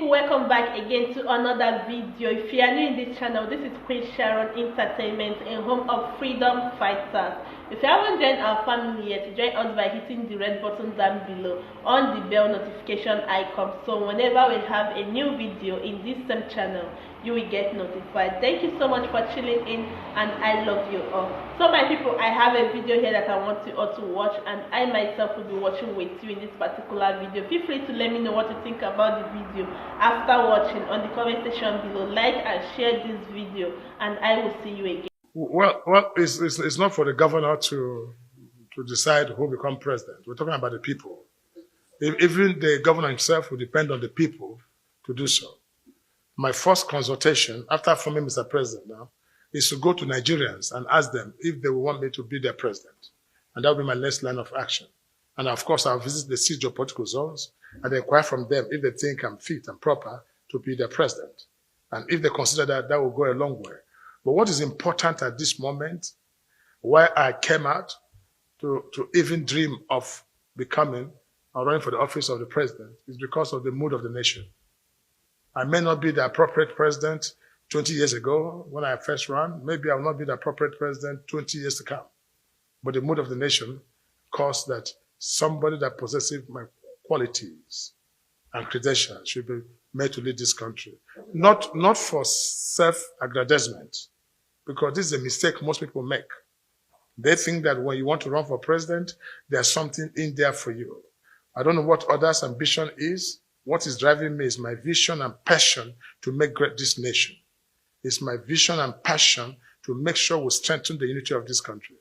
people, welcome back again to another video. If you are new in this channel, this is Queen Sharon Entertainment and home of freedom fighters. If you haven't joined our family yet, join us by hitting the red button down below on the bell notification icon, so whenever we have a new video in this same channel, you will get notified. Thank you so much for tuning in, and I love you all. So my people, I have a video here that I want you all to watch, and I myself will be watching with you in this particular video. Feel free to let me know what you think about the video after watching on the comment section below. Like and share this video, and I will see you again. Well, it's not for the governor to decide who become president. We're talking about the people. Even the governor himself will depend on the people to do so. My first consultation after forming Mr. President now is to go to Nigerians and ask them if they want me to be their president. And that will be my next line of action. And of course, I'll visit the siege of political zones and inquire from them if they think I'm fit and proper to be their president. And if they consider that, that will go a long way. But what is important at this moment, why I came out to even dream of becoming or running for the office of the president, is because of the mood of the nation. I may not be the appropriate president 20 years ago when I first ran. Maybe I will not be the appropriate president 20 years to come. But the mood of the nation caused that somebody that possesses my qualities and credentials should be made to lead this country. Not for self-aggrandizement, because this is a mistake most people make. They think that when you want to run for president, there's something in there for you. I don't know what others' ambition is. What is driving me is my vision and passion to make great this nation. It's my vision and passion to make sure we strengthen the unity of this country.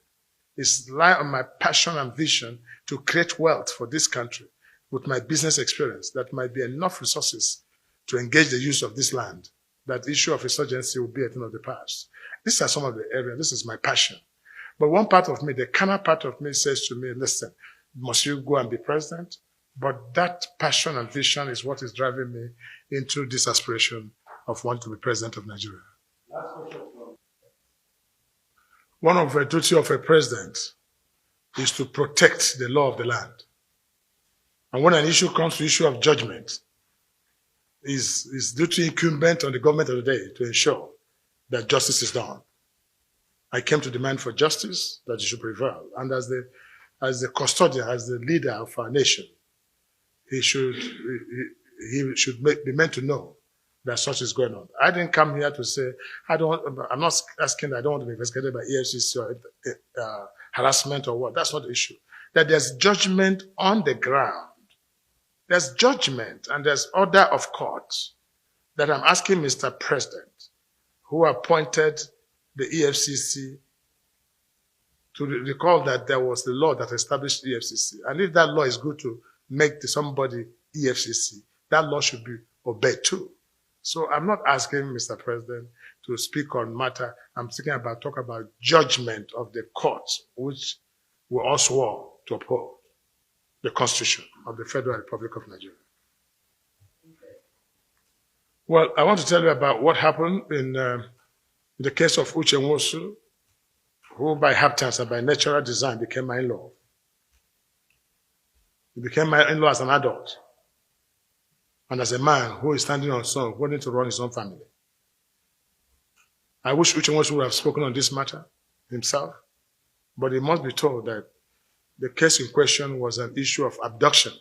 It's rely on my passion and vision to create wealth for this country with my business experience that might be enough resources to engage the use of this land. That issue of insurgency will be a thing of the past. These are some of the areas. This is my passion. But one part of me, the carnal part of me, says to me, listen, must you go and be president? But that passion and vision is what is driving me into this aspiration of wanting to be president of Nigeria. One of the duties of a president is to protect the law of the land. And when an issue comes to issue of judgment, is duty incumbent on the government of the day to ensure that justice is done. I came to demand for justice, that it should prevail. And as the custodian, as the leader of our nation, he should be meant to know that such is going on. I didn't come here to say, I'm not asking that I don't want to be investigated by EFCC or harassment or what. That's not the issue. That there's judgment on the ground. There's judgment and there's order of court that I'm asking Mr. President, who appointed the EFCC, to recall that there was the law that established EFCC. And if that law is good to make somebody EFCC, that law should be obeyed too. So I'm not asking Mr. President to speak on matter. I'm talking about judgment of the courts, which we all swore to uphold the Constitution of the Federal Republic of Nigeria. Well, I want to tell you about what happened in the case of Uche Nwosu, who by happenstance and by natural design became my in-law. He became my in-law as an adult and as a man who is standing on his own, wanting to run his own family. I wish Uche Nwosu would have spoken on this matter himself, but he must be told that the case in question was an issue of abduction,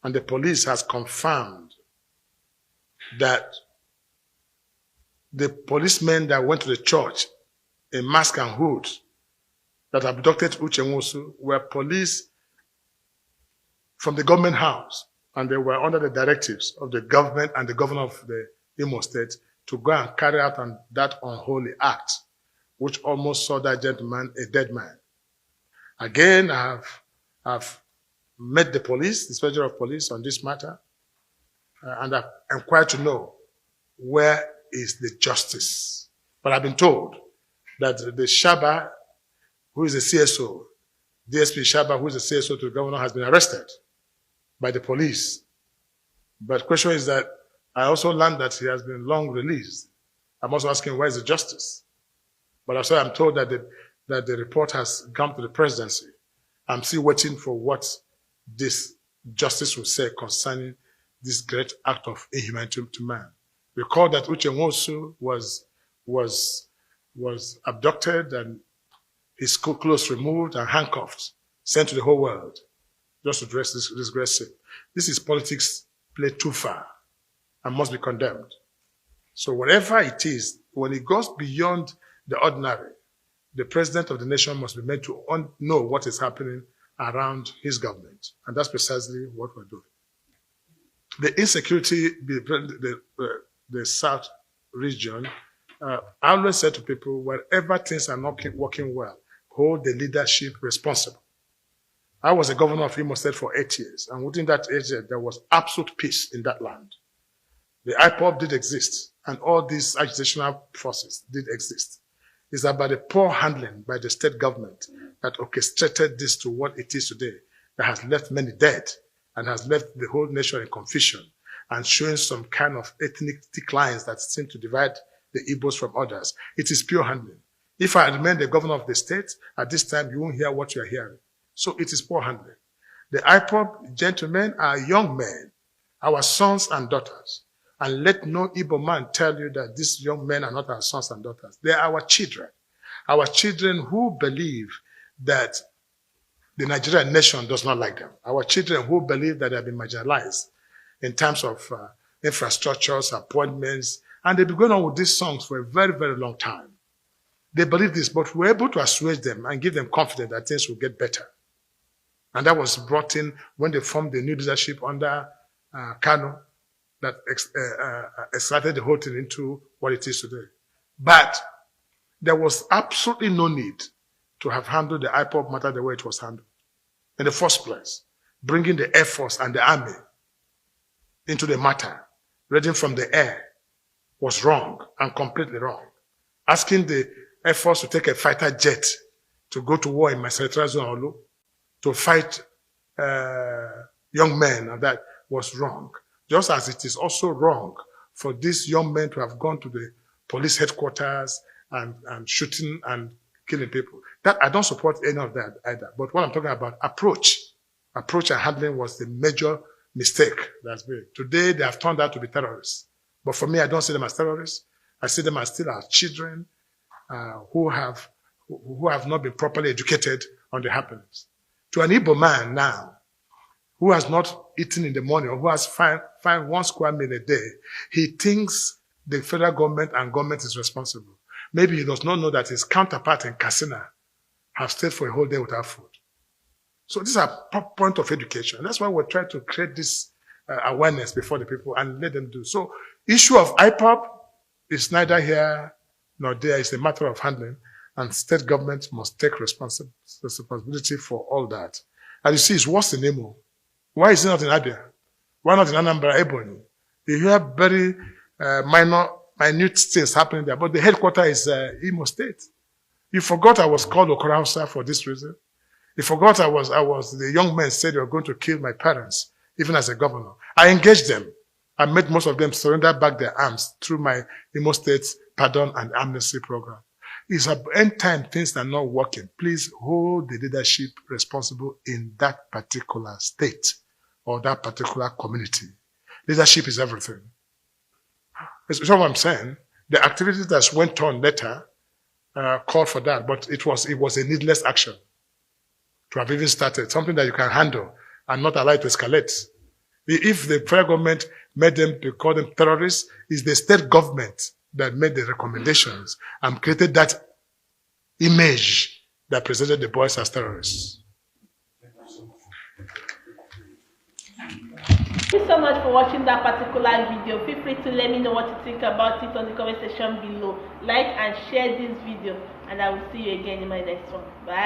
and the police has confirmed that the policemen that went to the church in mask and hood that abducted Uche Nwosu were police from the government house, and they were under the directives of the government and the governor of the Imo State to go and carry out that unholy act, which almost saw that gentleman a dead man. Again, I have met the police, the Inspector of Police, on this matter, and I've inquired to know where is the justice. But I've been told that the Shaba, who is the CSO, DSP Shaba, who is the CSO to the governor, has been arrested by the police. But the question is that I also learned that he has been long released. I'm also asking, where is the justice? But also I'm told that the report has come to the presidency. I'm still waiting for what this justice will say concerning this great act of inhumanity to man. Recall that Uche Nwosu was abducted and his clothes removed and handcuffed, sent to the whole world just to dress this great sin. This is politics played too far and must be condemned. So whatever it is, when it goes beyond the ordinary, the president of the nation must be made to know what is happening around his government. And that's precisely what we're doing. The insecurity, the South region, I always say to people, wherever things are not working well, hold the leadership responsible. I was a governor of Imo State for 8 years, and within that 8 years, there was absolute peace in that land. The IPOB did exist, and all these agitational forces did exist. It's about the poor handling by the state government that orchestrated this to what it is today, that has left many dead and has left the whole nation in confusion and showing some kind of ethnic declines that seem to divide the Igbos from others. It is pure handling. If I remain the governor of the state, at this time, you won't hear what you are hearing. So it is poor handling. The IPOB gentlemen are young men, our sons and daughters. And let no Igbo man tell you that these young men are not our sons and daughters. They are our children who believe that the Nigerian nation does not like them. Our children who believe that they have been marginalized in terms of infrastructures, appointments, and they've been going on with these songs for a very, very long time. They believe this, but we're able to assuage them and give them confidence that things will get better. And that was brought in when they formed the new leadership under Kano that excited the whole thing into what it is today. But there was absolutely no need to have handled the IPOB matter the way it was handled. In the first place, bringing the Air Force and the Army into the matter, raiding from the air, was wrong and completely wrong. Asking the Air Force to take a fighter jet to go to war in my selectoral zone Olu, to fight young men, and that was wrong. Just as it is also wrong for these young men to have gone to the police headquarters and shooting and killing people. That I don't support any of that either. But what I'm talking about, approach and handling was the major mistake that's made. Today, they have turned out to be terrorists. But for me, I don't see them as terrorists. I see them as still our children who have not been properly educated on the happenings. To an Igbo man now, who has not eaten in the morning or who has fined 1 square meal a day, he thinks the federal government and government is responsible. Maybe he does not know that his counterpart in Katsina have stayed for a whole day without food. So this is a point of education. That's why we're trying to create this awareness before the people and let them do. So issue of IPOB is neither here nor there. It's a matter of handling, and state government must take responsibility for all that. And you see, it's worse in Imo. Why is it not in Abia? Why not in Anambra, Ebonyi? You hear very minute things happening there, but the headquarters is Imo State. You forgot I was called Okorausa for this reason. You forgot the young men said they were going to kill my parents, even as a governor. I engaged them. I made most of them surrender back their arms through my Imo State pardon and amnesty program. It's at end time things are not working. Please hold the leadership responsible in that particular state or that particular community. Leadership is everything. That's what I'm saying. The activities that went on later called for that, but it was a needless action to have even started, something that you can handle and not allow it to escalate. If the federal government made them to call them terrorists, it's the state government that made the recommendations and created that image that presented the boys as terrorists. Thank you so much for watching that particular video. Feel free to let me know what you think about it on the comment section below. Like and share this video, and I will see you again in my next one. Bye.